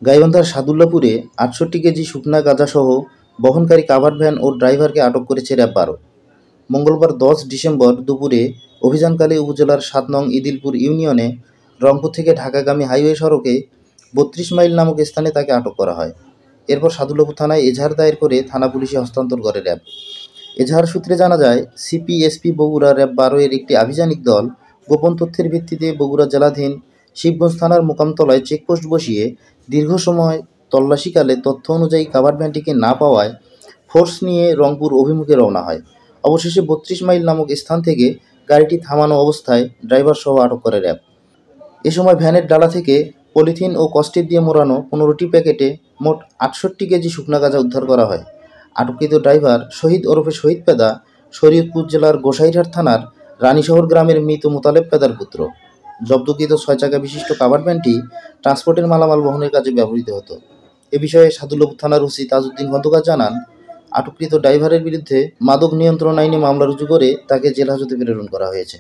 গাইবান্ধার সাদুল্লাপুরে ৬৮ কেজি শুকনা গাঁজাসহ বহনকারী কাভার্ড ভ্যান ও ড্রাইভারকে আটক করেছে র্যাব ১২। মঙ্গলবার ১০ ডিসেম্বর দুপুরে অভিযানকালে উপজেলার ৭ নং ইদিলপুর ইউনিয়নে রংপুর থেকে ঢাকাগামী হাইওয়ে সড়কে ৩২ মাইল নামক স্থানে তাকে আটক করা হয়। এরপর সাদুল্লাপুর থানায় এজাহার দায়ের করে থানা পুলিশে হস্তান্তর করে র্যাব। এজাহার সূত্রে জানা যায়, সিপিএসপি বগুড়া র্যাব ১২ এর একটি আভিযানিক দল গোপন তথ্যের ভিত্তিতে বগুড়া জেলাধীন শিবগঞ্জ থানার মোকামতলায় চেকপোস্ট বসিয়ে দীর্ঘ সময় তল্লাশিকালে তথ্য অনুযায়ী কাভার্ড ভ্যানটিকে না পাওয়ায় ফোর্স নিয়ে রংপুর অভিমুখে রওনা হয়। অবশেষে ৩২ মাইল নামক স্থান থেকে গাড়িটি থামানো অবস্থায় ড্রাইভারসহ আটক করে র্যাব। এ সময় ভ্যানের ডালা থেকে পলিথিন ও কষ্টেপ দিয়ে মোড়ানো ১৫টি প্যাকেটে মোট ৬৮ কেজি শুকনা গাঁজা উদ্ধার করা হয়। আটককৃত ড্রাইভার শহীদ ওরফে শহীদ পেদা শরীয়তপুর জেলার গোসাইরহাট থানার রানীশহর গ্রামের মৃত মোতালেব পেদার পুত্র। জব্দকৃত ৬ চাকা বিশিষ্ট কাভার্ড ভ্যানটি ট্রান্সপোর্টের মালামাল বহনের কাজে ব্যবহৃত হতো। এ বিষয়ে সাদুল্লাপুর থানার ওসি তাজউদ্দিন খন্দকার জানান, আটককৃত ড্রাইভারের বিরুদ্ধে মাদক নিয়ন্ত্রণ আইনে মামলা রুজু করে তাকে জেল হাজতে প্রেরণ করা হয়েছে।